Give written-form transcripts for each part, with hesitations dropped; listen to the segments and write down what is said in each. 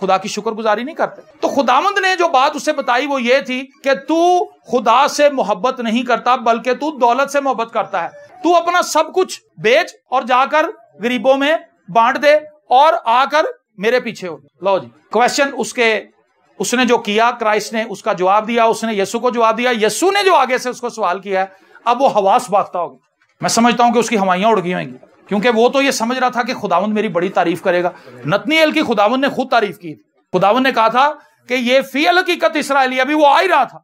خدا کی شکر گزاری نہیں کرتے. تو خداوند نے جو بات اسے بتائی وہ یہ تھی کہ تو خدا سے محبت نہیں کرتا بلکہ تو دولت سے محبت کرتا ہے. تو اپنا سب کچھ بیچ اور جا کر غریبوں میں بانٹ دے اور آ کر میرے پیچھے ہو. لو جی کویسچن اس نے جو کیا کرائسٹ نے اس کا جواب دیا, اس نے یسوع کو جواب دیا. یسوع نے جو آگے سے اس کو سوال کیا ہے اب وہ حواس باختہ ہوگی. میں سمجھتا ہوں کہ اس کی ہوائیاں اڑ گئی ہویں گی کیونکہ وہ تو یہ سمجھ رہا تھا کہ خداوند میری بڑی تعریف کرے گا. نتنیل کی خداوند نے خود تعریف کی تھی. خداوند نے کہا تھا کہ یہ فی الحقیقت اسرائیلی, ابھی وہ آ ہی رہا تھا,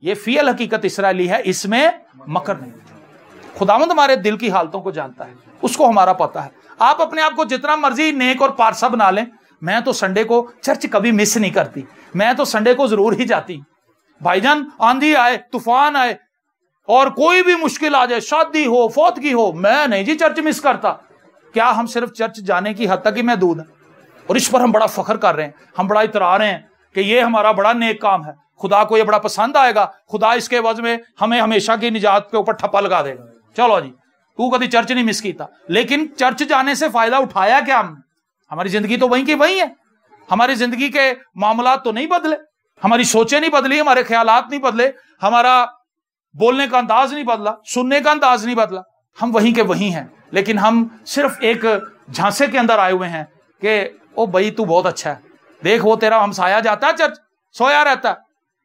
یہ فی الحقیقت اسرائیلی ہے, اس میں مکر نہیں. خداوند ہمارے دل کی حالتوں کو جانتا ہے, اس کو ہمارا پتہ ہے. آپ اپنے آپ کو جتنا مرضی نیک اور پارسا بنا لیں, میں تو سنڈے کو چرچ کبھی مس نہیں کرتی, میں تو سنڈے کو ضرور ہی جاتی. بھائی جان آندھی آئے, طوفان آئے اور کوئی بھی مشکل آ جائے, شادی ہو, فوتگی ہو, میں نہیں جی چرچ مس کرتا. کیا ہم صرف چرچ جانے کی حد تک ہی محدود ہیں؟ اور اس پر ہم بڑا فخر کر رہے ہیں, ہم بڑا اترا رہے ہیں کہ یہ ہمارا بڑا نیک کام ہے, خدا کو یہ بڑا پسند آئے گا, خدا اس کے عوض میں ہمیں ہمیشہ کی نجات کے اوپر ٹھپا لگا دے گا. چلو جی تو کبھی چرچ نہیں مس کیتا, لیکن چرچ جانے سے فائدہ اٹھایا کیا ہم نے؟ ہماری زندگی تو وہیں کی وہیں ہے. ہماری زندگی کے معاملات تو نہیں بدلے, ہماری سوچیں نہیں بدلی, ہمارے خیالات نہیں بدلے, ہمارا بولنے کا انداز نہیں بدلا, سننے کا انداز نہیں بدلا, ہم وہیں کے وہیں ہیں. لیکن ہم صرف ایک جھانسے کے اندر آئے ہوئے ہیں کہ او بھائی تو بہت اچھا ہے, دیکھ وہ تیرا ہمسایا جاتا ہے چرچ, سویا رہتا ہے,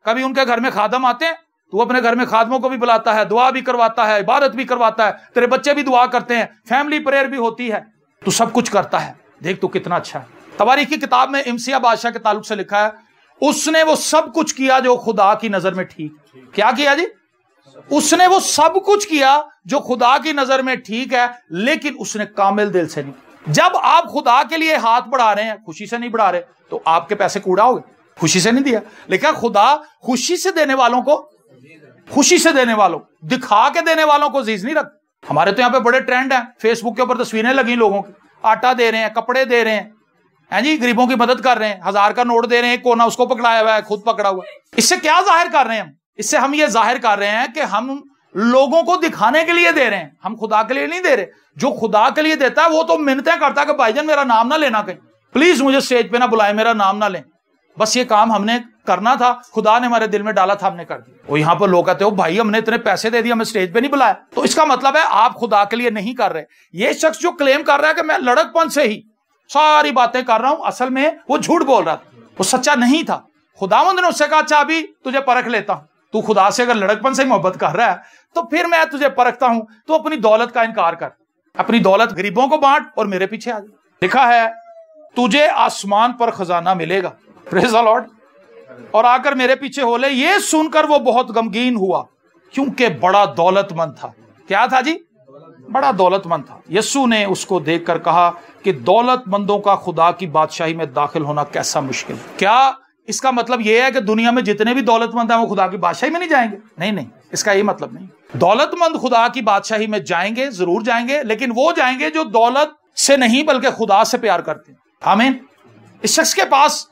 کبھی ان کے گھر میں خادم آتے ہیں, تو اپنے گھر میں خادموں کو بھی بلاتا ہے, دعا بھی کرواتا ہے, عبادت بھی کرواتا ہے, تیرے بچے بھی دعا کرتے ہیں, فیملی پریئر بھی ہوتی ہے, تو سب کچھ کرتا ہے, دیکھ تو کتنا اچھا ہے. تواریخ کی کتاب میں امسیہ بادشاہ کے تعلق سے لکھا ہے اس نے وہ سب کچھ کیا جو خدا کی نظر میں ٹھیک. کیا کیا جی؟ اس نے وہ سب کچھ کیا جو خدا کی نظر میں ٹھیک ہے, لیکن اس نے کامل دل سے نہیں. جب آپ خدا کے لیے ہاتھ بڑھا رہے ہیں, خوشی سے نہیں بڑھا رہے, تو آپ کے پیسے کوڑا ہو گئے, خوشی سے نہیں دیا. لیکن خدا خوشی سے دینے والوں کو, خوشی سے دینے والوں, دکھا کے دینے والوں کو عزیز نہیں رکھتا. ہمارے تو یہاں پہ بڑے ٹرینڈ ہیں, فیس بک کے اوپر تصویریں لگی لوگوں کی, آٹا دے رہے ہیں, کپڑے دے رہے ہیں جی, غریبوں کی مدد کر رہے ہیں, 1000 کا نوٹ دے رہے ہیں, کونا اس کو پکڑایا ہوا ہے, خود پکڑا ہوا ہے. اس سے کیا ظاہر کر رہے ہیں ہم؟ اس سے ہم یہ ظاہر کر رہے ہیں کہ ہم لوگوں کو دکھانے کے لیے دے رہے ہیں, ہم خدا کے لیے نہیں دے رہے. جو خدا کے لیے دیتا ہے وہ تو منتیں کرتا ہے کہ بھائی جان میرا نام نہ لینا کہیں, پلیز مجھے اسٹیج پہ نہ بلائے, میرا نام نہ لیں. بس یہ کام ہم نے کرنا تھا, خدا نے ہمارے دل میں ڈالا تھا, ہم نے کر دیا. وہ یہاں پر لوگ کہتے ہو بھائی ہم نے اتنے پیسے دے دیے, ہمیں اسٹیج پہ نہیں بلایا. تو اس کا مطلب ہے آپ خدا کے لیے نہیں کر رہے. یہ شخص جو کلیم کر رہا ہے کہ میں لڑک پن سے ہی ساری باتیں کر رہا ہوں, اصل میں وہ جھوٹ بول رہا تھا, وہ سچا نہیں تھا. خداوند نے اس سے کہا اچھا ابھی تجھے پرکھ لیتا ہوں, تو خدا سے اگر لڑک پن سے محبت کر رہا ہے تو پھر میں تجھے پرکھتا ہوں. تو اپنی دولت کا انکار کر, اپنی دولت غریبوں کو بانٹ اور میرے پیچھے آ جا. لکھا ہے تجھے آسمان پر خزانہ ملے گا, پریز دی لارڈ, اور آ کر میرے پیچھے ہو لے. یہ سن کر وہ بہت غمگین ہوا کیونکہ بڑا دولت مند تھا. کیا تھا جی؟ بڑا دولت مند تھا. یسوع نے اس کو دیکھ کر کہا کہ دولت مندوں کا خدا کی بادشاہی میں داخل ہونا کیسا مشکل. کیا اس کا مطلب یہ ہے کہ دنیا میں جتنے بھی دولت مند ہیں وہ خدا کی بادشاہی میں نہیں جائیں گے؟ نہیں, اس کا یہ مطلب نہیں. دولت مند خدا کی بادشاہی میں جائیں گے, ضرور جائیں گے, لیکن وہ جائیں گے جو دولت سے نہیں بلکہ خدا سے پیار کرتے ہیں. آمین. اس شخص کے پاس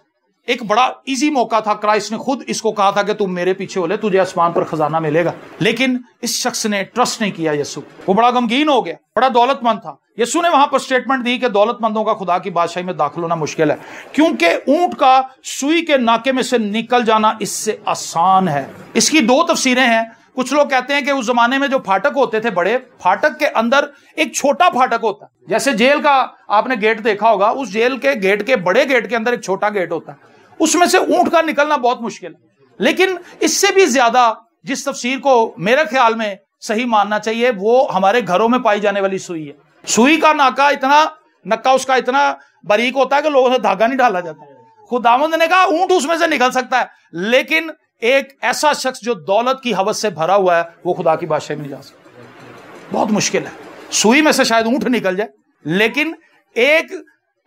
ایک بڑا ایزی موقع تھا, کرائسٹ نے خود اس کو کہا تھا کہ تم میرے پیچھے ہو لے, تجھے آسمان پر خزانہ ملے گا. لیکن اس شخص نے ٹرسٹ نہیں کیا یسوع, وہ بڑا غمگین ہو گیا, بڑا دولت مند تھا. یسوع نے وہاں پر سٹیٹمنٹ دی کہ دولت مندوں کا خدا کی بادشاہی میں داخل ہونا مشکل ہے کیونکہ اونٹ کا سوئی کے ناکے میں سے نکل جانا اس سے آسان ہے. اس کی دو تفسیریں ہیں. کچھ لوگ کہتے ہیں کہ اس زمانے میں جو پھاٹک ہوتے تھے, بڑے پھاٹک کے اندر ایک چھوٹا پھاٹک ہوتا ہے, جیسے جیل کا آپ نے گیٹ دیکھا ہوگا, اس جیل کے گیٹ کے بڑے گیٹ کے اندر ایک چھوٹا گیٹ ہوتا ہے, اس میں سے اونٹ کا نکلنا بہت مشکل ہے. لیکن اس سے بھی زیادہ جس تفسیر کو میرے خیال میں صحیح ماننا چاہیے وہ ہمارے گھروں میں پائی جانے والی سوئی ہے. سوئی کا نکا اس کا اتنا باریک ہوتا ہے کہ لوگوں سے دھاگا نہیں ڈالا جاتا. خداوند نے کہا اونٹ اس میں سے نکل سکتا ہے, لیکن ایک ایسا شخص جو دولت کی ہوس سے بھرا ہوا ہے وہ خدا کی بادشاہی میں نہیں جا سکتا. بہت مشکل ہے. سوئی میں سے شاید اونٹ نکل جائے, لیکن ایک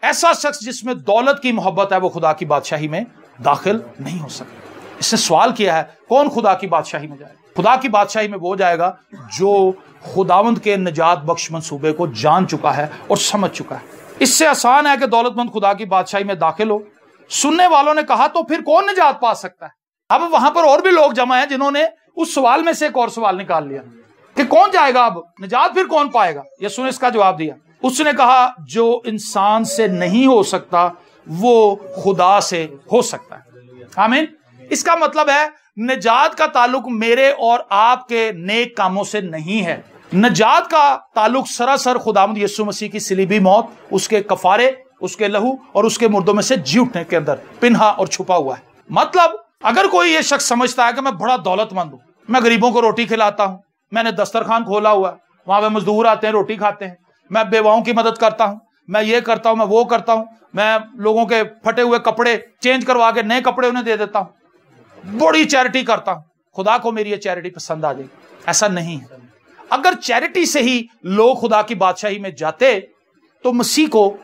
ایسا شخص جس میں دولت کی محبت ہے وہ خدا کی بادشاہی میں داخل نہیں ہو سکتا. اس نے سوال کیا ہے کون خدا کی بادشاہی میں جائے؟ خدا کی بادشاہی میں وہ جائے گا جو خداوند کے نجات بخش منصوبے کو جان چکا ہے اور سمجھ چکا ہے. اس سے آسان ہے کہ دولت مند خدا کی بادشاہی میں داخل ہو. سننے والوں نے کہا تو پھر کون نجات پا سکتا ہے؟ اب وہاں پر اور بھی لوگ جمع ہیں جنہوں نے اس سوال میں سے ایک اور سوال نکال لیا کہ کون جائے گا, اب نجات پھر کون پائے گا؟ یسوع نے اس کا جواب دیا. اس نے کہا جو انسان سے نہیں ہو سکتا وہ خدا سے ہو سکتا ہے. آمین. اس کا مطلب ہے نجات کا تعلق میرے اور آپ کے نیک کاموں سے نہیں ہے. نجات کا تعلق سراسر خداوند یسوع مسیح کی صلیبی موت، اس کے کفارے، اس کے لہو اور اس کے مردوں میں سے جی اٹھنے کے اندر پنہا اور چھپا ہوا ہے. مطلب اگر کوئی یہ شخص سمجھتا ہے کہ میں بڑا دولت مند ہوں، میں غریبوں کو روٹی کھلاتا ہوں، میں نے دسترخوان کھولا ہوا ہے، وہاں پہ مزدور آتے ہیں روٹی کھاتے ہیں، میں بیواؤں کی مدد کرتا ہوں، میں یہ کرتا ہوں، میں وہ کرتا ہوں، میں لوگوں کے پھٹے ہوئے کپڑے چینج کروا کے نئے کپڑے انہیں دے دیتا ہوں، بڑی چیریٹی کرتا ہوں، خدا کو میری یہ چیریٹی پسند آ جائے. ایسا نہیں ہے. اگر چیریٹی سے ہی لوگ خدا کی بادشاہی میں جاتے تو مسیح کو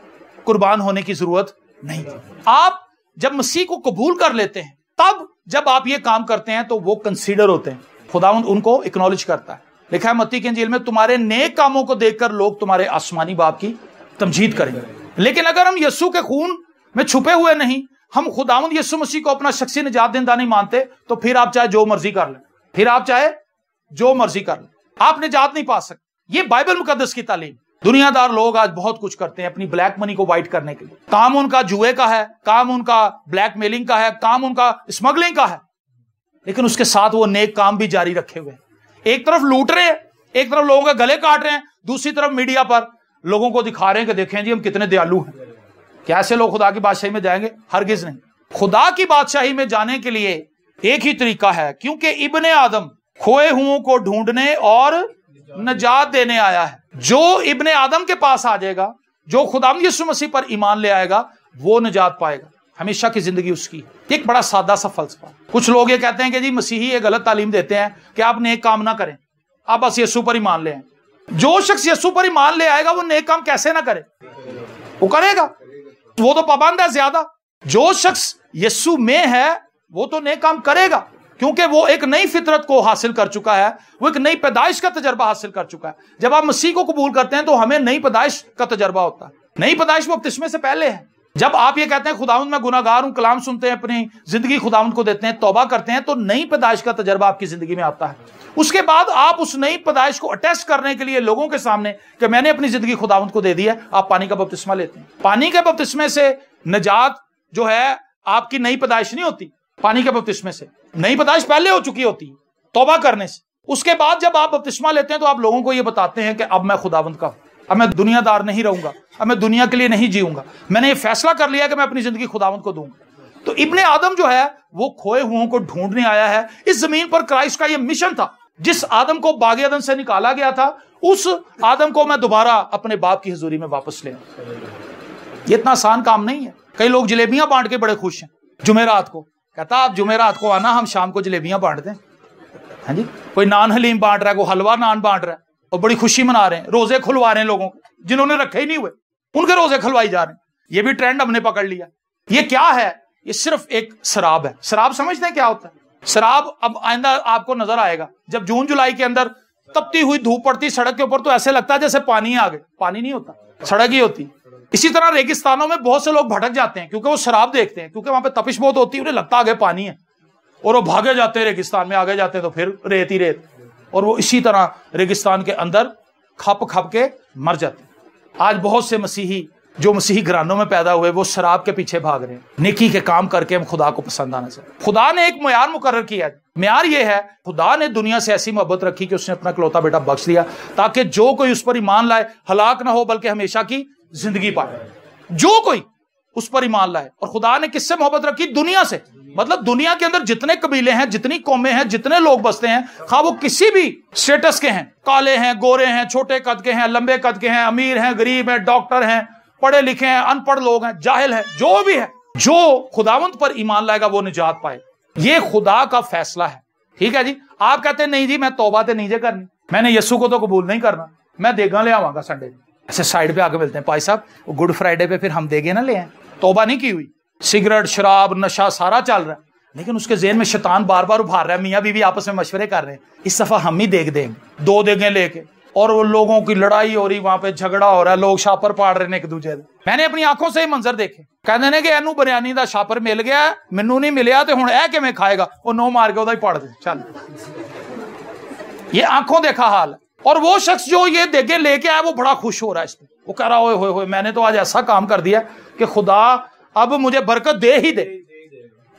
قربان ہونے کی ضرورت نہیں تھی. آپ جب مسیح کو قبول کر لیتے ہیں، تب جب آپ یہ کام کرتے ہیں تو وہ کنسیڈر ہوتے ہیں، خداوند ان کو اکنالج کرتا ہے. لکھا ہے متی کی انجیل میں تمہارے نیک کاموں کو دیکھ کر لوگ تمہارے آسمانی باپ کی تمجید کریں گے. لیکن اگر ہم یسوع کے خون میں چھپے ہوئے نہیں، ہم خداوند یسوع مسیح کو اپنا شخصی نجات دہندہ نہیں مانتے، تو پھر آپ چاہے جو مرضی کر لیں، پھر آپ چاہے جو مرضی کر لیں، آپ نجات نہیں پا سکتے. یہ بائبل مقدس کی تعلیم. دنیا دار لوگ آج بہت کچھ کرتے ہیں اپنی بلیک منی کو وائٹ کرنے کے لیے. کام ان کا جوئے کا ہے، کام ان کا بلیک میلنگ کا ہے، کام ان کا اسمگلنگ کا ہے، لیکن اس کے ساتھ وہ نیک کام بھی جاری رکھے ہوئے ہیں. ایک طرف لوٹ رہے ہیں، ایک طرف لوگوں کے گلے کاٹ رہے ہیں، دوسری طرف میڈیا پر لوگوں کو دکھا رہے ہیں کہ دیکھیں جی ہم کتنے دیالو ہیں. کیا ایسے لوگ خدا کی بادشاہی میں جائیں گے؟ ہرگز نہیں. خدا کی بادشاہی میں جانے کے لیے ایک ہی طریقہ ہے، کیونکہ ابن آدم کھوئے ہوں کو ڈھونڈنے اور نجات دینے آیا ہے. جو ابن آدم کے پاس آ جائے گا، جو خداوند یسوع مسیح پر ایمان لے آئے گا، وہ نجات پائے گا. ہمیشہ کی زندگی اس کی. ایک بڑا سادہ سا فلسفہ. کچھ لوگ یہ کہتے ہیں کہ جی مسیحی یہ غلط تعلیم دیتے ہیں کہ آپ نیک کام نہ کریں، آپ بس یسوع پر ایمان لے آئیں. جو شخص یسوع پر ایمان لے آئے گا وہ نیک کام کیسے نہ کرے؟ وہ کرے گا. وہ تو پابند ہے زیادہ. جو شخص یسوع میں ہے وہ تو نیک کام کرے گا، کیونکہ وہ ایک نئی فطرت کو حاصل کر چکا ہے، وہ ایک نئی پیدائش کا تجربہ حاصل کر چکا ہے. جب آپ مسیح کو قبول کرتے ہیں تو ہمیں نئی پیدائش کا تجربہ ہوتا ہے. نئی پیدائش وہ بپتسمے سے پہلے ہے. جب آپ یہ کہتے ہیں خداوند میں گناہ گار ہوں، کلام سنتے ہیں، اپنی زندگی خداوند کو دیتے ہیں، توبہ کرتے ہیں، تو نئی پیدائش کا تجربہ آپ کی زندگی میں آتا ہے. اس کے بعد آپ اس نئی پیدائش کو اٹیسٹ کرنے کے لیے لوگوں کے سامنے کہ میں نے اپنی زندگی خداوند کو دے دی ہے، آپ پانی کا بپتسمہ لیتے ہیں. پانی کے بپتسمے سے نجات جو ہے آپ کی نئی پیدائش نہیں ہوتی. پانی کے بپتسمے سے نئی پیدائش پہلے ہو چکی ہوتی ہے توبہ کرنے سے. اس کے بعد جب آپ بپتسمہ لیتے ہیں تو آپ لوگوں کو یہ بتاتے ہیں کہ اب میں خداوند کا ہوں، اب میں دنیا دار نہیں رہوں گا، اب میں دنیا کے لیے نہیں جیوں گا، میں نے یہ فیصلہ کر لیا کہ میں اپنی زندگی خداوند کو دوں گا. تو ابن آدم جو ہے وہ کھوئے ہوں کو ڈھونڈنے آیا ہے. اس زمین پر کرائسٹ کا یہ مشن تھا. جس آدم کو باغ عدن سے نکالا گیا تھا، اس آدم کو میں دوبارہ اپنے باپ کی حضوری میں واپس لے آؤں. یہ اتنا آسان کام نہیں ہے. کئی لوگ جلیبیاں بانٹ کے بڑے خوش ہیں. جمعرات کو کہتا آپ جمعرات کو آنا، ہم شام کو جلیبیاں بانٹ دیں. ہاں جی، کوئی نان حلیم بانٹ رہا ہے، کوئی حلوہ نان بانٹ رہا ہے اور بڑی خوشی منا رہے ہیں. روزے کھلوا رہے ہیں لوگوں کو جنہوں نے رکھے ہی نہیں ہوئے، ان کے روزے کھلوائی جا رہے ہیں. یہ بھی ٹرینڈ ہم نے پکڑ لیا. یہ کیا ہے؟ یہ صرف ایک شراب ہے. شراب سمجھتے ہیں کیا ہوتا ہے؟ شراب اب آئندہ آپ کو نظر آئے گا. جب جون جولائی کے اندر تپتی ہوئی دھوپ پڑتی سڑک کے اوپر تو ایسے لگتا ہے جیسے پانی آ گئے. پانی نہیں ہوتا، سڑک ہی ہوتی. اسی طرح ریگستانوں میں بہت سے لوگ بھٹک جاتے ہیں کیونکہ وہ شراب دیکھتے ہیں، کیونکہ وہاں پہ تپش بہت ہوتی ہے، انہیں لگتا آگے پانی ہے اور وہ بھاگے جاتے ہیں ریگستان میں. آگے جاتے ہیں تو پھر ریت ہی ریت، اور وہ اسی طرح ریگستان کے اندر کھپ کھپ کے مر جاتے ہیں. آج بہت سے مسیحی جو مسیحی گھرانوں میں پیدا ہوئے وہ شراب کے پیچھے بھاگ رہے ہیں. نیکی کے کام کر کے ہم خدا کو پسند آنا چاہتے ہیں. خدا نے ایک معیار مقرر کیا ہے. معیار یہ ہے، خدا نے دنیا سے ایسی محبت رکھی کہ اس نے اپنا اکلوتا بیٹا بخش دیا تاکہ جو کوئی اس پر ایمان لائے ہلاک نہ ہو بلکہ ہمیشہ کی زندگی پائے. جو کوئی اس پر ایمان لائے. اور خدا نے کس سے محبت رکھی؟ دنیا سے. مطلب دنیا کے اندر جتنے قبیلے ہیں، جتنی قومیں ہیں، جتنے لوگ بستے ہیں، خواہ وہ کسی بھی سٹیٹس کے ہیں، کالے ہیں، گورے ہیں، چھوٹے قد کے ہیں، لمبے قد کے ہیں، امیر ہیں، غریب ہیں، ڈاکٹر ہیں، پڑھے لکھے ہیں، ان پڑھ لوگ ہیں، جاہل ہیں، جو بھی ہے، جو خداوند پر ایمان لائے گا وہ نجات پائے. یہ خدا کا فیصلہ ہے. ٹھیک ہے جی. آپ کہتے ہیں نہیں جی میں توبہ تے نہیں کرنی، میں نے یسوع کو تو قبول نہیں کرنا، میں دیگاں لے آواں گا سنڈے. ایسے سائڈ پہ آ کے ملتے ہیں، پائی صاحب وہ گڈ فرائیڈے پہ پھر ہم دیگے نہ لے آئیں. توبہ نہیں کی ہوئی، سگریٹ شراب نشہ سارا چل رہا ہے، لیکن اس کے ذہن میں شیطان بار بار ابھار رہا ہے. میاں بیوی آپس میں مشورے کر رہے ہیں، اس دفعہ ہم ہی دیکھ دیں گے، 2 دیگیں لے کے، اور وہ لوگوں کی لڑائی ہو رہی، وہاں پہ جھگڑا ہو رہا ہے، لوگ شاپر پاڑ رہے ہیں ایک دوسرے. میں نے اپنی آنکھوں سے ہی منظر دیکھے. کہتے ہیں کہ اینو بریانی دا شاپر مل گیا، مینوں نہیں ملیا تے ہن اے کیویں کھائے گا؟ وہ 9 مار کے اودا ہی پاڑ دے. چل، یہ آنکھوں دیکھا حال ہے. اور وہ شخص جو یہ دیگیں لے کے آیا وہ بڑا خوش ہو رہا ہے اس پہ. وہ کہہ رہا ہوئے ہوئے میں نے تو آج ایسا کام کر دیا کہ خدا اب مجھے برکت دے ہی دے.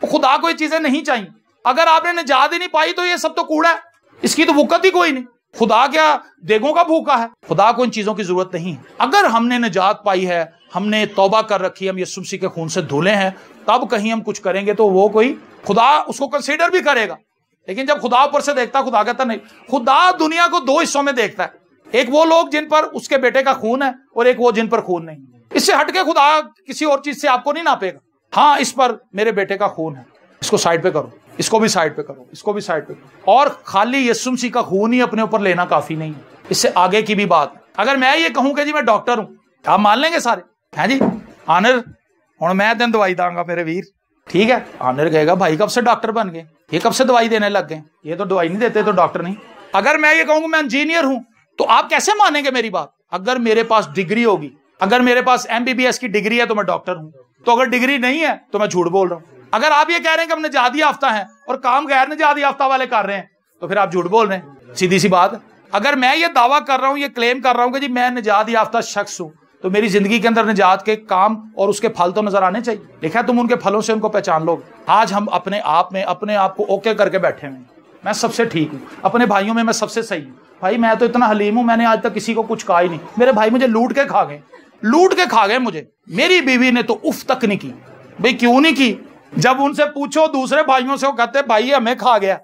خدا کو یہ چیزیں نہیں چاہیے. اگر آپ نے نجات ہی نہیں پائی تو یہ سب تو کوڑا ہے, اس کی تو وقت ہی کوئی نہیں. خدا کیا دیگوں کا بھوکا ہے؟ خدا کو ان چیزوں کی ضرورت نہیں ہے. اگر ہم نے نجات پائی ہے, ہم نے توبہ کر رکھی ہے, ہم یسوع مسیح کے خون سے دھلے ہیں, تب کہیں ہم کچھ کریں گے تو وہ کوئی خدا اس کو کنسیڈر بھی کرے گا. لیکن جب خدا اوپر سے دیکھتا, خدا کہتا نہیں. خدا دنیا کو دو حصوں میں دیکھتا ہے, ایک وہ لوگ جن پر اس کے بیٹے کا خون ہے, اور ایک وہ جن پر خون نہیں. اس سے ہٹ کے خدا کسی اور چیز سے آپ کو نہیں ناپے گا. ہاں اس پر میرے بیٹے کا خون ہے, اس کو سائڈ پہ کرو, اس کو بھی سائڈ پہ کرو, اس کو بھی سائڈ پہ کرو. اور خالی یسوع مسیح کا خون ہی اپنے اوپر لینا کافی نہیں ہے, اس سے آگے کی بھی بات. اگر میں یہ کہوں کہ جی میں ڈاکٹر ہوں, آپ مان لیں گے سارے ہیں جی آنر ہوں میں تین دوائی داں گا میرے ویر, ٹھیک ہے. آنر کہے گا بھائی کب سے ڈاکٹر بن گئے, یہ کب سے دوائی دینے لگ گئے, یہ تو دوائی نہیں دیتے تو ڈاکٹر نہیں. اگر میں یہ کہوں کہ میں انجینئر ہوں تو آپ کیسے مانیں گے میری بات؟ اگر میرے پاس ڈگری ہوگی, اگر میرے پاس MBBS کی ڈگری ہے تو میں ڈاکٹر ہوں, تو اگر ڈگری نہیں ہے تو میں جھوٹ بول رہا ہوں. اگر آپ یہ کہہ رہے ہیں کہ ہم نجات یافتہ ہیں اور کام غیر نجات یافتہ والے کر رہے ہیں تو پھر آپ جھوٹ بول رہے ہیں. سیدھی سی بات. اگر میں یہ دعویٰ کر رہا ہوں, یہ کلیم کر رہا ہوں کہ جی میں نجات یافتہ شخص ہوں, تو میری زندگی کے اندر نجات کے کام اور اس کے پھل تو نظر آنے چاہیے. دیکھا تم ان کے پھلوں سے ان کو پہچان لو. آج ہم اپنے آپ کو اوکے کر کے بیٹھے ہوئے ہیں, میں سب سے ٹھیک ہوں, اپنے بھائیوں میں سب سے صحیح ہوں. بھائی میں تو اتنا حلیم ہوں, میں نے آج تک کسی کو کچھ کہا ہی نہیں. میرے بھائی مجھے لوٹ کے کھا گئے مجھے. میری بیوی نے تو اف تک نہیں کی. بھائی کیوں نہیں کی؟ جب ان سے پوچھو دوسرے بھائیوں سے, وہ کہتے بھائی ہمیں کھا گیا,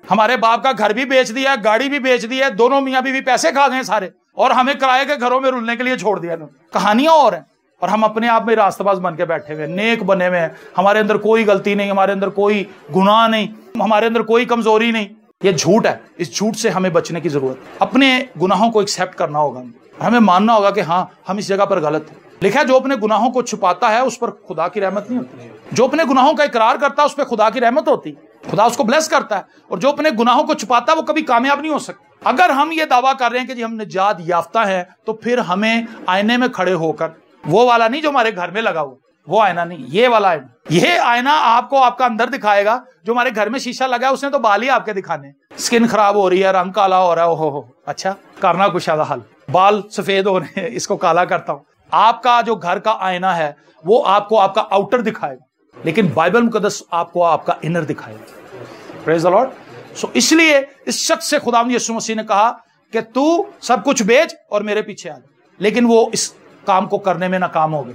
ہمارے باپ کا گھر بھی بیچ دیا, گاڑی بھی بیچ دی ہے, دونوں میاں بیوی پیسے کھا گئے سارے, اور ہمیں کرائے کے گھروں میں رلنے کے لیے چھوڑ دیا. کہانیاں اور ہیں, اور ہم اپنے آپ میں راستہ باز بن کے بیٹھے ہوئے, نیک بنے ہوئے ہیں. ہمارے اندر کوئی غلطی نہیں, ہمارے اندر کوئی گناہ نہیں, ہمارے اندر کوئی کمزوری نہیں. یہ جھوٹ ہے. اس جھوٹ سے ہمیں بچنے کی ضرورت. اپنے گناہوں کو ایکسیپٹ کرنا ہوگا, ہمیں ماننا ہوگا کہ ہاں ہم اس جگہ پر غلط ہیں. لکھا ہے جو اپنے گناہوں کو چھپاتا ہے اس پر خدا کی رحمت نہیں ہوتی. جو اپنے گناہوں کا اقرار کرتا ہے اس پہ خدا کی رحمت ہوتی, خدا اس کو بلیس کرتا ہے. اور جو اپنے گناہوں کو چھپاتا ہے وہ کبھی کامیاب نہیں ہو سکتا. اگر ہم یہ دعویٰ کر رہے ہیں کہ جی ہم نجات یافتہ ہیں, تو پھر ہمیں آئینے میں کھڑے ہو کر, وہ والا نہیں جو ہمارے گھر میں لگا ہوا, وہ آئینہ نہیں, یہ والا آئینہ, یہ آئینہ آپ کو آپ کا اندر دکھائے گا. جو ہمارے گھر میں شیشہ لگا ہے اس نے تو بال ہی آپ کے دکھانے, اسکن خراب ہو رہی ہے, رنگ کالا ہو رہا ہے, ہو اچھا کرنا کچھ ہے حل, بال سفید ہو رہے ہیں, اس کو کالا کرتا ہوں. آپ کا جو گھر کا آئینہ ہے وہ آپ کو آپ کا آؤٹر دکھائے گا, لیکن بائبل مقدس آپ کو آپ کا انر دکھائے گا. پریز دی لارڈ. سو اس لیے اس شخص سے خداوند یسوع مسیح نے کہا کہ تو سب کچھ بیچ اور میرے پیچھے آ جا. لیکن وہ اس کام کو کرنے میں ناکام ہو گیا,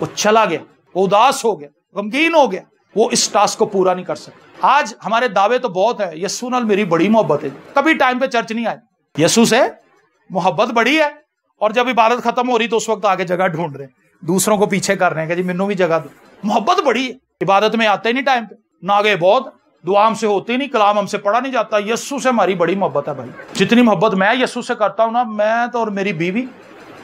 وہ چلا گیا, وہ اداس ہو گیا, غمگین ہو گیا, وہ اس ٹاسک کو پورا نہیں کر سکا. آج ہمارے دعوے تو بہت ہے, یسوع نال میری بڑی محبت ہے, کبھی ٹائم پہ چرچ نہیں آئے. یسوع سے محبت بڑی ہے, اور جب عبادت ختم ہو رہی تو اس وقت آگے جگہ ڈھونڈ رہے ہیں, دوسروں کو پیچھے کر رہے ہیں کہ جی مینوں بھی جگہ دو. محبت بڑی ہے, عبادت میں آتے نہیں ٹائم پہ, ناگے بہت, دعا ہم سے ہوتی نہیں, کلام ہم سے پڑھا نہیں جاتا. یسوع سے ہماری بڑی محبت ہے بھائی. جتنی محبت میں یسوع سے کرتا ہوں نا, میں تو اور میری بیوی,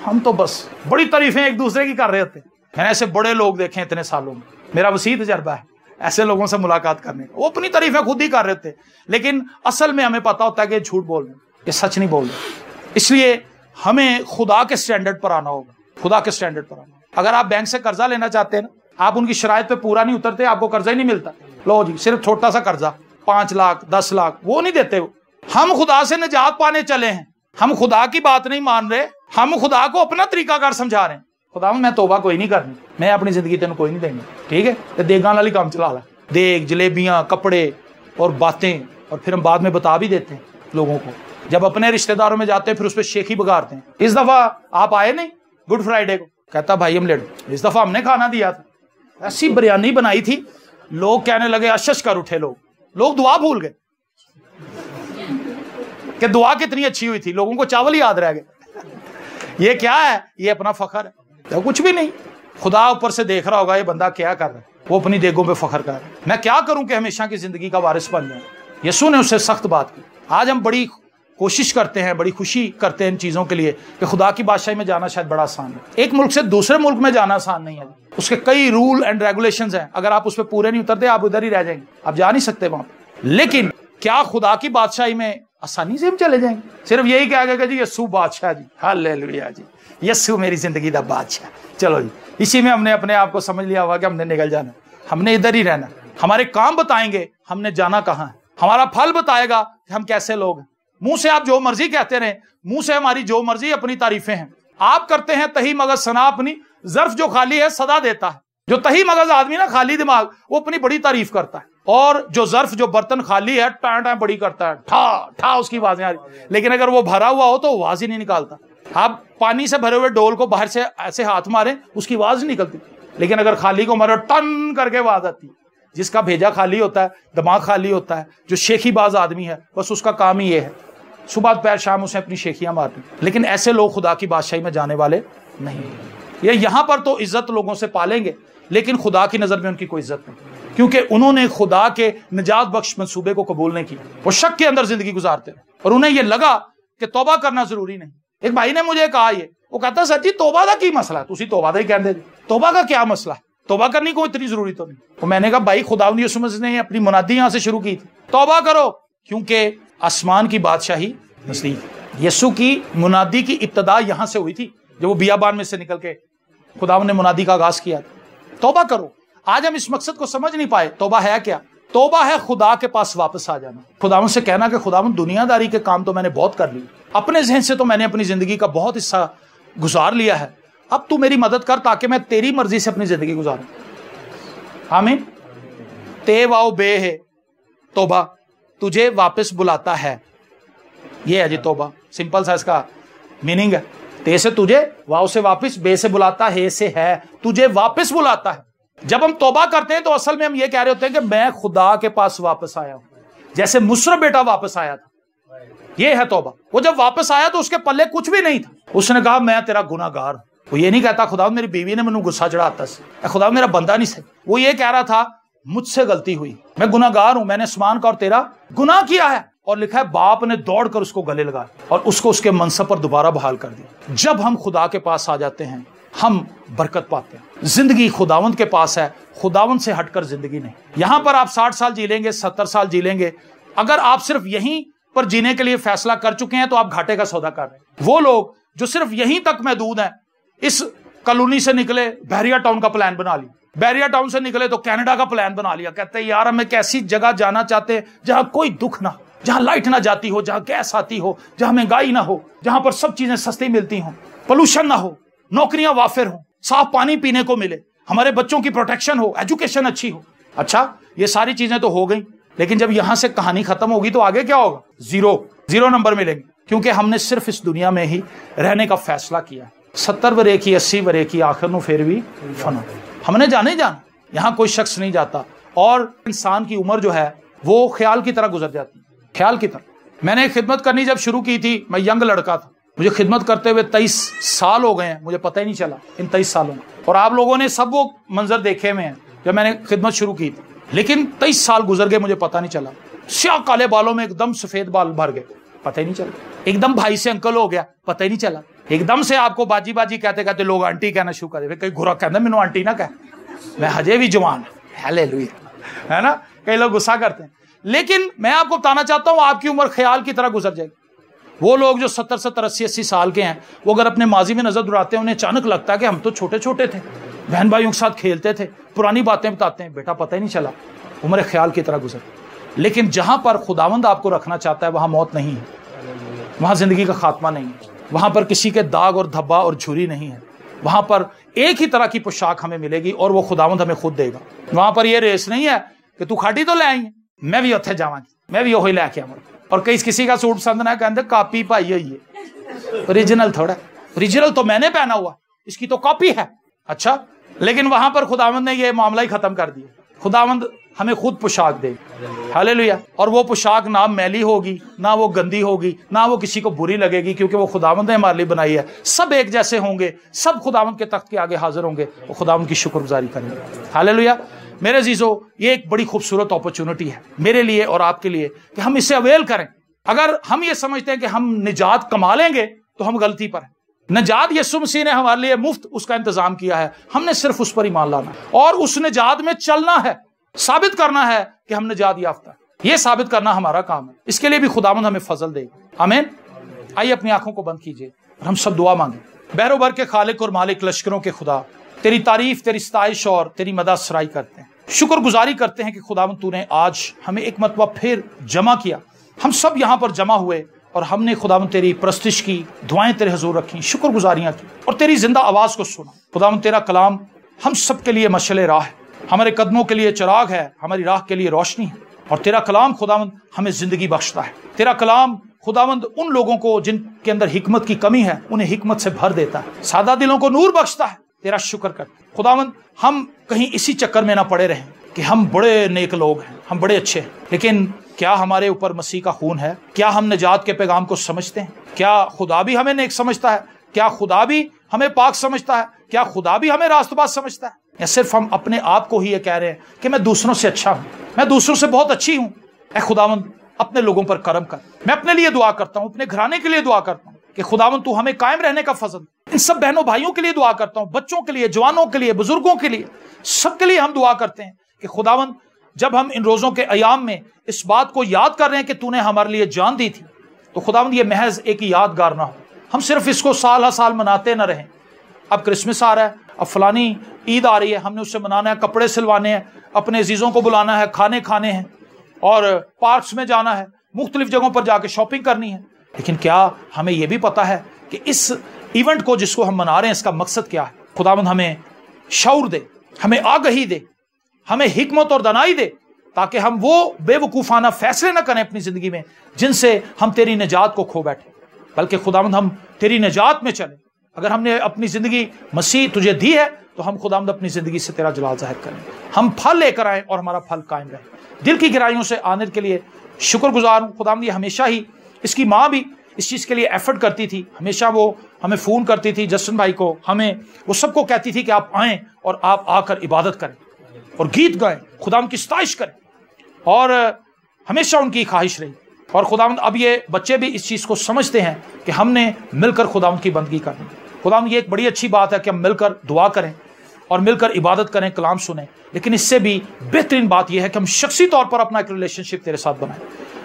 ہم تو بس بڑی تعریفیں ایک دوسرے کی کر رہے ہوتے ہیں. میں نے ایسے بڑے لوگ دیکھے اتنے سالوں میں, میرا وسیع تجربہ ہے ایسے لوگوں سے ملاقات کرنے کا. وہ اپنی تعریفیں خود ہی کر رہے تھے, لیکن اصل میں ہمیں پتا ہوتا ہے کہ یہ جھوٹ بول رہے ہیں, یہ سچ نہیں بول رہے. اس لیے ہمیں خدا کے سٹینڈرڈ پر آنا ہوگا, خدا کے سٹینڈرڈ پر آنا. اگر آپ بینک سے قرضہ لینا چاہتے ہیں نا, آپ ان کی شرائط پہ پورا نہیں اترتے, آپ کو قرضہ ہی نہیں ملتا. لو جی صرف چھوٹا سا قرضہ 5 لاکھ 10 لاکھ, وہ نہیں دیتے. ہم خدا سے نجات پانے چلے ہیں, ہم خدا کی بات نہیں مان رہے, ہم خدا کو اپنا طریقہ کار سمجھا رہے ہیں. خدا میں توبہ کوئی نہیں کرنی, میں اپنی زندگی تین کوئی نہیں دیں گے, ٹھیک ہے. دیگاں والی کام چلا لا, دیگ جلیبیاں کپڑے اور باتیں, اور پھر ہم بعد میں بتا بھی دیتے ہیں لوگوں کو. جب اپنے رشتہ داروں میں جاتے ہیں پھر اس پہ شیخی بگاڑتے ہیں. اس دفعہ آپ آئے نہیں گڈ فرائیڈے کو, کہتا بھائی ہم لیٹ, اس دفعہ ہم نے کھانا دیا تھا, ایسی بریانی بنائی تھی, لوگ کہنے لگے اشش کر اٹھے, لوگ دعا بھول گئے کہ دعا کتنی اچھی ہوئی تھی, لوگوں کو چاول ہی یاد رہ گئے. یہ کیا ہے؟ یہ اپنا فخر ہے, کچھ بھی نہیں. خدا اوپر سے دیکھ رہا ہوگا یہ بندہ کیا کر رہا ہے, وہ اپنی دیگوں پہ فخر کر رہا ہے. میں کیا کروں کہ ہمیشہ کی زندگی کا وارث بن جائیں. یسوع نے اس سے سخت بات کی. آج ہم بڑی کوشش کرتے ہیں, بڑی خوشی کرتے ہیں ان چیزوں کے لیے کہ خدا کی بادشاہی میں جانا شاید بڑا آسان ہے. ایک ملک سے دوسرے ملک میں جانا آسان نہیں ہے, اس کے کئی رول اینڈ ریگولیشنز ہیں. اگر آپ اس پہ پورے نہیں اترتے آپ ادھر ہی رہ جائیں گے, آپ جا نہیں سکتے وہاں پہ. لیکن کیا خدا کی بادشاہی میں آسانی سے ہم چلے جائیں گے؟ صرف یہی کہا گیا کہ جی یسوع بادشاہ, جی ہاللیلویا, جی یسوع میری زندگی دا بادشاہ, چلو جی اسی میں ہم نے اپنے آپ کو سمجھ لیا ہوا کہ ہم نے نکل جانا, ہم نے ادھر ہی رہنا. ہمارے کام بتائیں گے ہم نے جانا کہاں ہے, ہمارا پھل بتائے گا کہ ہم کیسے لوگ ہیں. منہ سے آپ جو مرضی کہتے رہیں, منہ سے ہماری جو مرضی اپنی تعریفیں ہیں. آپ کرتے ہیں تہی مگر ثنا اپنی, ظرف جو خالی ہے صدا دیتا ہے. جو تہی مغز آدمی نا، خالی دماغ، وہ اپنی بڑی تعریف کرتا ہے، اور جو ظرف، جو برتن خالی ہے، ٹائم ٹائم بڑی کرتا ہے، ٹھا ٹھا اس کی آوازیں آ رہی، لیکن اگر وہ بھرا ہوا ہو تو آواز ہی نہیں نکالتا۔ آپ پانی سے بھرے ہوئے ڈول کو باہر سے ایسے ہاتھ ماریں، اس کی آواز نہیں نکلتی، لیکن اگر خالی کو مارو ٹن کر کے آواز آتی ہے۔ جس کا بھیجا خالی ہوتا ہے، دماغ خالی ہوتا ہے، جو شیخی باز آدمی ہے، بس اس کا کام ہی یہ ہے، صبح پیر شام اسے اپنی شیخیاں مارنی۔ لیکن ایسے لوگ خدا کی بادشاہی میں جانے والے نہیں ہیں۔ یہ یہاں پر تو عزت لوگوں سے پالیں گے، لیکن خدا کی نظر میں ان کی کوئی عزت نہیں، کیونکہ انہوں نے خدا کے نجات بخش منصوبے کو قبول نہیں کیا۔ وہ شک کے اندر زندگی گزارتے ہیں، اور انہیں یہ لگا کہ توبہ کرنا ضروری نہیں۔ ایک بھائی نے مجھے کہا، یہ وہ کہتا سر جی توبہ کا کی مسئلہ ہے؟ تسی توبہ کا ہی کہندے جی، توبہ کا کیا مسئلہ ہے؟ توبہ کرنی کو اتنی ضروری تو نہیں۔ تو میں نے کہا بھائی، خداوند یسوع مسیح نے اپنی منادی یہاں سے شروع کی تھی، توبہ کرو کیونکہ آسمان کی بادشاہی نزدیک ہے۔ یسوع کی منادی کی ابتدا یہاں سے ہوئی تھی، جب وہ بیابان میں سے نکل کے خداوند نے منادی کا آغاز کیا تھا، توبہ کرو۔ آج ہم اس مقصد کو سمجھ نہیں پائے۔ توبہ ہے کیا؟ توبہ ہے خدا کے پاس واپس آ جانا، خداوند سے کہنا کہ خداوند دنیا داری کے کام تو میں نے بہت کر لی، اپنے ذہن سے تو میں نے اپنی زندگی کا بہت حصہ گزار لیا ہے، اب تو میری مدد کر تاکہ میں تیری مرضی سے اپنی زندگی گزاروں۔ آمین۔ تے واؤ بے ہے توبہ، تجھے واپس بلاتا ہے، یہ ہے جی توبہ، سمپل سا اس کا میننگ ہے۔ تے سے تجھے، واؤ سے واپس، بے سے بلاتا، ہے سے ہے، تجھے واپس بلاتا ہے۔ جب ہم توبہ کرتے ہیں تو اصل میں ہم یہ کہہ رہے ہوتے ہیں کہ میں خدا کے پاس واپس آیا ہوں، جیسے مصر بیٹا واپس آیا تھا، یہ ہے توبہ۔ وہ جب واپس آیا تو اس کے پلے کچھ بھی نہیں تھا، اس نے کہا میں تیرا گناہ گار ہوں۔ وہ یہ نہیں کہتا خدا میری بیوی نے مجھے غصہ چڑھاتا سے، خدا میرا بندہ نہیں سے، وہ یہ کہہ رہا تھا مجھ سے غلطی ہوئی، میں گناہ گار ہوں، میں نے آسمان کا اور تیرا گناہ کیا ہے۔ اور لکھا ہے باپ نے دوڑ کر اس کو گلے لگایا اور اس کو اس کے منصب پر دوبارہ بحال کر دیا۔ جب ہم خدا کے پاس آ جاتے ہیں ہم برکت پاتے ہیں۔ زندگی خداوند کے پاس ہے، خداوند سے ہٹ کر زندگی نہیں۔ یہاں پر آپ 60 سال جی لیں گے، 70 سال جی لیں گے، اگر آپ صرف یہیں پر جینے کے لیے فیصلہ کر چکے ہیں تو آپ گھاٹے کا سودا کر رہے ہیں۔ وہ لوگ جو صرف یہیں تک محدود ہیں، اس کالونی سے نکلے بحریہ ٹاؤن کا پلان بنا لیا، بحریہ ٹاؤن سے نکلے تو کینیڈا کا پلان بنا لیا، کہتے ہیں یار ہم ایک ایسی جگہ جانا چاہتے ہیں جہاں کوئی دکھ نہ ہو، جہاں لائٹ نہ جاتی ہو، جہاں گیس آتی ہو، جہاں مہنگائی نہ ہو، جہاں پر سب چیزیں سستی ملتی ہوں، پولوشن نہ ہو، نوکریاں وافر ہوں، صاف پانی پینے کو ملے، ہمارے بچوں کی پروٹیکشن ہو، ایجوکیشن اچھی ہو۔ اچھا یہ ساری چیزیں تو ہو گئیں، لیکن جب یہاں سے کہانی ختم ہوگی تو آگے کیا ہوگا؟ زیرو نمبر ملیں گے، کیونکہ ہم نے صرف اس دنیا میں ہی رہنے کا فیصلہ کیا ہے۔ 70 ورے کی 80 ورے کی آخر نو پھر بھی فنا، ہم نے جانے جانا، یہاں کوئی شخص نہیں جاتا، اور انسان کی عمر جو ہے وہ خیال کی طرح گزر جاتی ہے، خیال کی طرح۔ میں نے خدمت کرنی جب شروع کی تھی، میں ینگ لڑکا تھا، مجھے خدمت کرتے ہوئے 23 سال ہو گئے ہیں، مجھے پتہ ہی نہیں چلا ان 23 سالوں میں، اور آپ لوگوں نے سب وہ منظر دیکھے ہوئے ہیں جب میں نے خدمت شروع کی تھی، لیکن 23 سال گزر گئے، مجھے پتہ نہیں چلا۔ سیاہ کالے بالوں میں ایک دم سفید بال بھر گئے، پتہ ہی نہیں چلا۔ ایک دم بھائی سے انکل ہو گیا، پتہ ہی نہیں چلا۔ ایک دم سے آپ کو باجی باجی کہتے کہتے لوگ آنٹی کہنا شروع کر دے، کئی گھرا کہنا مینوں آنٹی نہ کہہ، میں ہجے بھی جوان ہیلیلویا، ہے نا، کئی لوگ غصہ کرتے ہیں، لیکن میں آپ کو بتانا چاہتا ہوں آپ کی عمر خیال کی طرح گزر جائے گی۔ وہ لوگ جو 70 80 سال کے ہیں، وہ اگر اپنے ماضی میں نظر دوڑاتے ہیں، انہیں اچانک لگتا ہے کہ ہم تو چھوٹے چھوٹے تھے، بہن بھائیوں کے ساتھ کھیلتے تھے، پرانی باتیں بتاتے ہیں، بیٹا پتہ ہی نہیں چلا، عمر خیال کی طرح گزر۔ لیکن جہاں پر خداوند آپ کو رکھنا چاہتا ہے وہاں موت نہیں ہے، وہاں زندگی کا خاتمہ نہیں ہے، وہاں پر کسی کے داغ اور دھبا اور جھری نہیں ہے، وہاں پر ایک ہی طرح کی پوشاک ہمیں ملے گی اور وہ خداوند ہمیں خود دے گا۔ وہاں پر یہ ریس نہیں ہے کہ تو کھاٹی تو لے آئی ہے، میں بھی اتھے جاواں گی، میں بھی وہی لے کے آواں گی۔ اور کسی کا سوٹ پسند نہ کہتے کاپی پائی ہوئی ہے، اوریجنل تھوڑا، اوریجنل تو میں نے پہنا ہوا، اس کی تو کاپی ہے۔ اچھا، لیکن وہاں پر خداوند نے یہ معاملہ ہی ختم کر دیا، خداوند ہمیں خود پوشاک دے، ہاللیلویا۔ اور وہ پوشاک نہ میلی ہوگی، نہ وہ گندی ہوگی، نہ وہ کسی کو بری لگے گی، کیونکہ وہ خداوند نے ہمارے لیے بنائی ہے۔ سب ایک جیسے ہوں گے، سب خداوند کے تخت کے آگے حاضر ہوں گے، وہ خداوند کی شکر گزاری کریں گے، ہاللیلویا۔ میرے عزیزو، یہ ایک بڑی خوبصورت اپرچونٹی ہے میرے لیے اور آپ کے لیے کہ ہم اسے اویل کریں۔ اگر ہم یہ سمجھتے ہیں کہ ہم نجات کما لیں گے تو ہم غلطی پر ہیں۔ نجات یسوع مسیح نے ہمارے لیے مفت اس کا انتظام کیا ہے، ہم نے صرف اس پر ایمان لانا ہے اور اس نجات میں چلنا ہے، ثابت کرنا ہے کہ ہم نجات یافتہ ہیں۔ یہ ثابت کرنا ہمارا کام ہے، اس کے لیے بھی خداوند ہمیں فضل دے گا، آمین۔ آئیے اپنی آنکھوں کو بند کیجئے اور ہم سب دعا مانگیں۔ بحر و بر کے خالق اور مالک، لشکروں کے خدا، تیری تعریف، تیری ستائش اور تیری مدح سرائی کرتے ہیں، شکر گزاری کرتے ہیں کہ خداوند تو نے آج ہمیں ایک مرتبہ پھر جمع کیا، ہم سب یہاں پر جمع ہوئے اور ہم نے خداوند تیری پرستش کی، دعائیں تیرے حضور رکھیں، شکر گزاریاں کی اور تیری زندہ آواز کو سنا۔ خداوند تیرا کلام ہم سب کے لیے مشعل راہ ہے، ہمارے قدموں کے لیے چراغ ہے، ہماری راہ کے لیے روشنی ہے۔ اور تیرا کلام خداوند ہمیں زندگی بخشتا ہے، تیرا کلام خداوند ان لوگوں کو جن کے اندر حکمت کی کمی ہے انہیں حکمت سے بھر دیتا ہے، سادہ دلوں کو نور بخشتا ہے۔ تیرا شکر کر خداوند، ہم کہیں اسی چکر میں نہ پڑے رہیں کہ ہم بڑے نیک لوگ ہیں، ہم بڑے اچھے ہیں، لیکن کیا ہمارے اوپر مسیح کا خون ہے؟ کیا ہم نجات کے پیغام کو سمجھتے ہیں؟ کیا خدا بھی ہمیں نیک سمجھتا ہے؟ کیا خدا بھی ہمیں پاک سمجھتا ہے؟ کیا خدا بھی ہمیں راست باز سمجھتا ہے؟ یا صرف ہم اپنے آپ کو ہی یہ کہہ رہے ہیں کہ میں دوسروں سے اچھا ہوں، میں دوسروں سے بہت اچھی ہوں؟ اے خداوند اپنے لوگوں پر کرم کر۔ میں اپنے لیے دعا کرتا ہوں، اپنے گھرانے کے لیے دعا کرتا ہوں کہ خداوند تو ہمیں قائم رہنے کا فضل۔ ان سب بہنوں بھائیوں کے لیے دعا کرتا ہوں، بچوں کے لیے، جوانوں کے لیے، بزرگوں کے لیے، سب کے لیے ہم دعا کرتے ہیں کہ خداوند جب ہم ان روزوں کے ایام میں اس بات کو یاد کر رہے ہیں کہ تو نے ہمارے لیے جان دی تھی، تو خداوند یہ محض ایک یادگار نہ ہو، ہم صرف اس کو سال ہر سال مناتے نہ رہیں۔ اب کرسمس آ رہا ہے، اب فلانی عید آ رہی ہے، ہم نے اس سے منانا ہے، کپڑے سلوانے ہیں، اپنے عزیزوں کو بلانا ہے، کھانے کھانے ہیں، اور پارکس میں جانا ہے، مختلف جگہوں پر جا کے شاپنگ کرنی ہے، لیکن کیا ہمیں یہ بھی پتا ہے کہ اس ایونٹ کو جس کو ہم منا رہے ہیں اس کا مقصد کیا ہے؟ خداوند ہمیں شعور دے، ہمیں آگہی دے، ہمیں حکمت اور دانائی دے، تاکہ ہم وہ بے وقوفانہ فیصلے نہ کریں اپنی زندگی میں جن سے ہم تیری نجات کو کھو بیٹھے، بلکہ خداوند ہم تیری نجات میں چلیں۔ اگر ہم نے اپنی زندگی مسیح تجھے دی ہے تو ہم خداوند اپنی زندگی سے تیرا جلال ظاہر کریں، ہم پھل لے کر آئیں اور ہمارا پھل قائم رہے۔ دل کی گہرائیوں سے آنے کے لیے شکر گزار ہوں خداوند، یہ ہمیشہ ہی اس کی ماں بھی اس چیز کے لیے ایفرٹ کرتی تھی، ہمیشہ وہ ہمیں فون کرتی تھی، جسٹن بھائی کو، ہمیں، وہ سب کو کہتی تھی کہ آپ آئیں اور آپ آ کر عبادت کریں اور گیت گائیں، خداوند کی ستائش کریں، اور ہمیشہ ان کی خواہش رہی۔ اور خداوند اب یہ بچے بھی اس چیز کو سمجھتے ہیں کہ ہم نے مل کر خداوند کی بندگی کرنی۔ خداوند یہ ایک بڑی اچھی بات ہے کہ ہم مل کر دعا کریں اور مل کر عبادت کریں، کلام سنیں، لیکن اس سے بھی بہترین بات یہ ہے کہ ہم شخصی طور پر اپنا ایک ریلیشن شپ تیرے ساتھ بنائیں۔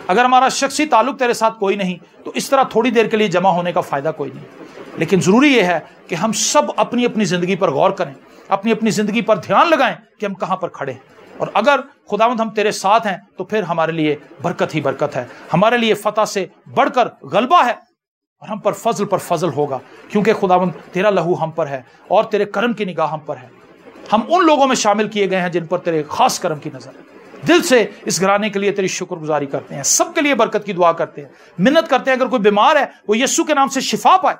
اگر ہمارا شخصی تعلق تیرے ساتھ کوئی نہیں تو اس طرح تھوڑی دیر کے لیے جمع ہونے کا فائدہ کوئی نہیں، لیکن ضروری یہ ہے کہ ہم سب اپنی اپنی زندگی پر غور کریں، اپنی اپنی زندگی پر دھیان لگائیں کہ ہم کہاں پر کھڑے ہیں، اور اگر خداوند ہم تیرے ساتھ ہیں تو پھر ہمارے لیے برکت ہی برکت ہے، ہمارے لیے فتح سے بڑھ کر غلبہ ہے، اور ہم پر فضل ہوگا، کیونکہ خداوند تیرا لہو ہم پر ہے اور تیرے کرم کی نگاہ ہم پر ہے۔ ہم ان لوگوں میں شامل کیے گئے ہیں جن پر تیرے خاص کرم کی نظر ہے۔ دل سے اس گھرانے کے لیے تیری شکر گزاری کرتے ہیں، سب کے لیے برکت کی دعا کرتے ہیں، منت کرتے ہیں اگر کوئی بیمار ہے وہ یسوع کے نام سے شفا پائے،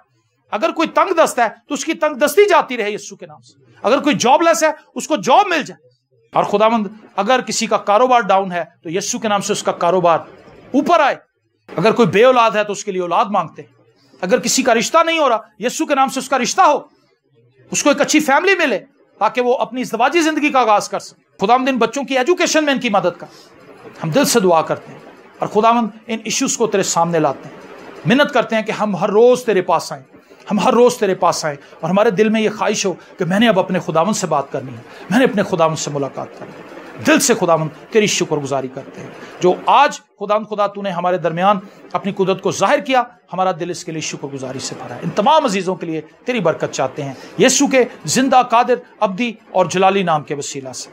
اگر کوئی تنگ دست ہے تو اس کی تنگ دستی جاتی رہے یسوع کے نام سے، اگر کوئی جاب لیس ہے اس کو جاب مل جائے، اور خداوند اگر کسی کا کاروبار ڈاؤن ہے تو یسوع کے نام سے اس کا کاروبار اوپر آئے، اگر کوئی بے اولاد ہے تو اس کے لیے اولاد مانگتے ہیں، اگر کسی کا رشتہ نہیں ہو رہا یسوع کے نام سے اس کا رشتہ ہو، اس کو ایک اچھی فیملی ملے تاکہ وہ اپنی ازدواجی زندگی کا آغاز کر سکے۔ خداوند ان بچوں کی ایجوکیشن میں ان کی مدد کر، ہم دل سے دعا کرتے ہیں، اور خداوند ان ایشوز کو تیرے سامنے لاتے ہیں، منت کرتے ہیں کہ ہم ہر روز تیرے پاس آئیں، ہم ہر روز تیرے پاس آئیں، اور ہمارے دل میں یہ خواہش ہو کہ میں نے اب اپنے خداوند سے بات کرنی ہے، میں نے اپنے خداوند سے ملاقات کرنی ہے۔ دل سے خداوند تیری شکر گزاری کرتے ہیں، جو آج خداوند خدا تو نے ہمارے درمیان اپنی قدرت کو ظاہر کیا، ہمارا دل اس کے لیے شکر گزاری سے بھرا ہے۔ ان تمام عزیزوں کے لیے تیری برکت چاہتے ہیں، یسوع کے زندہ، قادر، ابدی اور جلالی نام کے وسیلہ سے۔